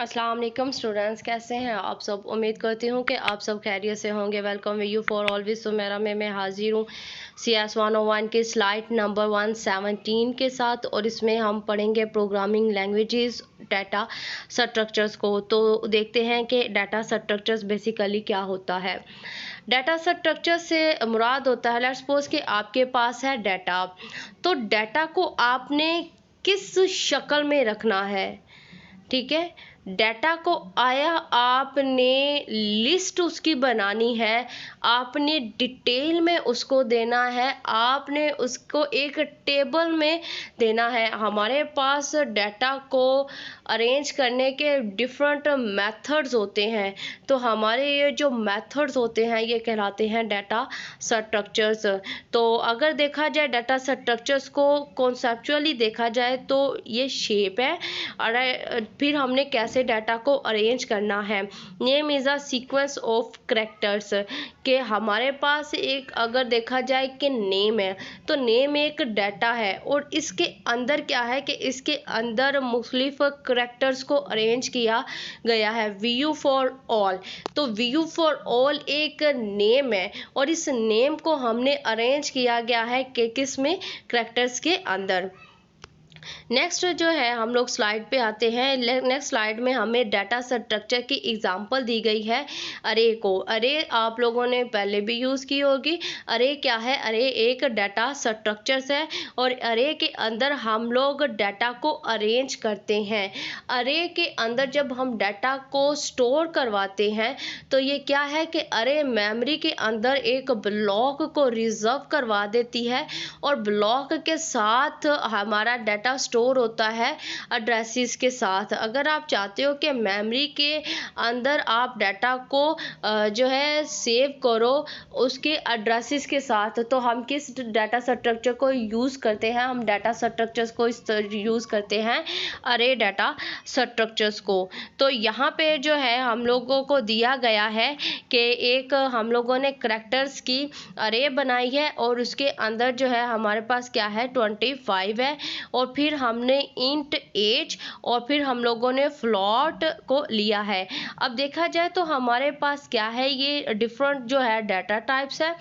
अस्सलाम वालेकुम स्टूडेंट्स, कैसे हैं आप सब। उम्मीद करती हूँ कि आप सब खैरियत से होंगे। Welcome we you for always. तो मैं हाजिर हूँ CS 101 के स्लाइड नंबर 117 के साथ, और इसमें हम पढ़ेंगे प्रोग्रामिंग लैंग्वेजेस डाटा स्ट्रक्चर्स को। तो देखते हैं कि डाटा स्ट्रक्चर्स बेसिकली क्या होता है। डाटा स्ट्रक्चर से मुराद होता है, लेट्स सपोज कि आपके पास है डाटा, तो डाटा को आपने किस शक्ल में रखना है, ठीक है। डाटा को आया आपने लिस्ट उसकी बनानी है, आपने डिटेल में उसको देना है, आपने उसको एक टेबल में देना है। हमारे पास डाटा को अरेंज करने के डिफरेंट मेथड्स होते हैं, तो हमारे ये जो मेथड्स होते हैं ये कहलाते हैं डाटा स्ट्रक्चर्स। तो अगर देखा जाए डाटा स्ट्रक्चर्स को कॉन्सेप्चुअली देखा जाए तो ये शेप है, और फिर हमने कैसे डाटा को अरेंज करना है। Name is a sequence of characters, के हमारे पास एक अगर देखा जाए कि नेम है, तो नेम एक डाटा है, और इसके अंदर क्या है कि इसके अंदर मुख्तलिफ कैरेक्टर्स को अरेंज किया गया है। VU फॉर ऑल, तो VU फॉर ऑल एक नेम है, और इस नेम को हमने अरेंज किया गया है कि किस में, कैरेक्टर्स के अंदर। नेक्स्ट जो है हम लोग स्लाइड पे आते हैं। नेक्स्ट स्लाइड में हमें डाटा स्ट्रक्चर की एग्जांपल दी गई है अरे को। अरे आप लोगों ने पहले भी यूज़ की होगी। अरे क्या है, अरे एक डाटा स्ट्रक्चर्स है, और अरे के अंदर हम लोग डाटा को अरेंज करते हैं। अरे के अंदर जब हम डाटा को स्टोर करवाते हैं तो ये क्या है कि अरे मेमोरी के अंदर एक ब्लॉक को रिजर्व करवा देती है, और ब्लॉक के साथ हमारा डाटा स्टोर होता है एड्रेसेस के साथ। अगर आप चाहते हो कि मेमोरी के अंदर आप डाटा को जो है सेव करो उसके एड्रेसेस के साथ, तो हम किस डाटा स्ट्रक्चर को यूज़ करते हैं, हम डाटा स्ट्रक्चर्स को यूज़ करते हैं अरे डाटा स्ट्रक्चर्स को। तो यहाँ पे जो है हम लोगों को दिया गया है कि एक हम लोगों ने कैरेक्टर्स की अरे बनाई है, और उसके अंदर जो है हमारे पास क्या है 25 है, और फिर हमने इंट एज, और फिर हम लोगों ने फ्लोट को लिया है। अब देखा जाए तो हमारे पास क्या है, ये डिफरेंट जो है डाटा टाइप्स है।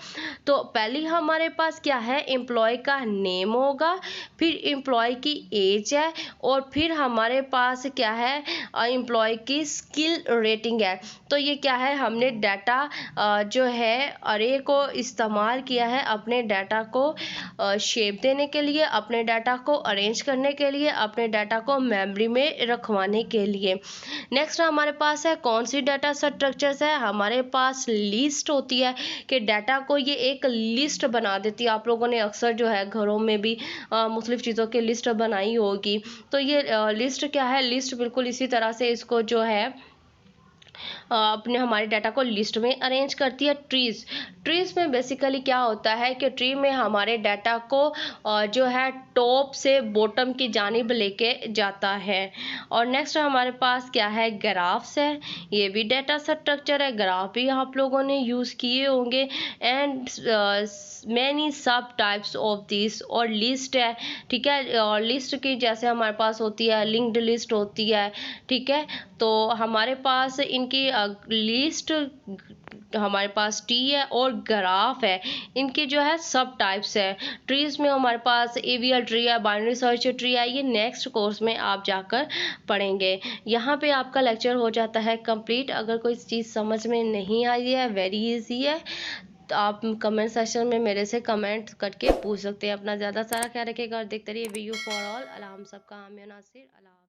तो पहली हमारे पास क्या है, एम्प्लॉय का नेम होगा, फिर एम्प्लॉय की एज है, और फिर हमारे पास क्या है, एम्प्लॉय की स्किल रेटिंग है। तो ये क्या है, हमने डाटा जो है अरे को इस्तेमाल किया है अपने डाटा को शेप देने के लिए, अपने डाटा को अरेंज करने के लिए, अपने डाटा को मेमोरी में रखवाने के लिए। नेक्स्ट हमारे पास है कौन सी डाटा स्ट्रक्चर्स है, हमारे पास लिस्ट होती है कि डाटा को ये एक लिस्ट बना देती है। आप लोगों ने अक्सर जो है घरों में भी मुख्तलिफ चीज़ों की लिस्ट बनाई होगी। तो ये लिस्ट क्या है, लिस्ट बिल्कुल इसी तरह से इसको जो है अपने हमारे डाटा को लिस्ट में अरेंज करती है। ट्रीज़ में बेसिकली क्या होता है कि ट्री में हमारे डाटा को जो है टॉप से बॉटम की जानिब लेके जाता है। और नेक्स्ट हमारे पास क्या है, ग्राफ्स है, ये भी डाटा स्ट्रक्चर है, ग्राफ भी आप लोगों ने यूज़ किए होंगे। एंड मैनी सब टाइप्स ऑफ दिस, और लिस्ट है, ठीक है। और लिस्ट की जैसे हमारे पास होती है लिंक्ड लिस्ट होती है, ठीक है। तो हमारे पास इनकी लिस्ट, हमारे पास टी है और ग्राफ है, इनके जो है सब टाइप्स है। ट्रीज में हमारे पास AVL ट्री है, बाइनरी सर्च ट्री है, ये नेक्स्ट कोर्स में आप जाकर पढ़ेंगे। यहाँ पे आपका लेक्चर हो जाता है कंप्लीट। अगर कोई चीज़ समझ में नहीं आई है, वेरी इजी है, तो आप कमेंट सेक्शन में मेरे से कमेंट करके पूछ सकते हैं। अपना ज़्यादा सारा ख्याल रखिएगा और देखते रहिए VU फॉर ऑल। अल्लाह हम सबका हामी नासिर। अल्लाह।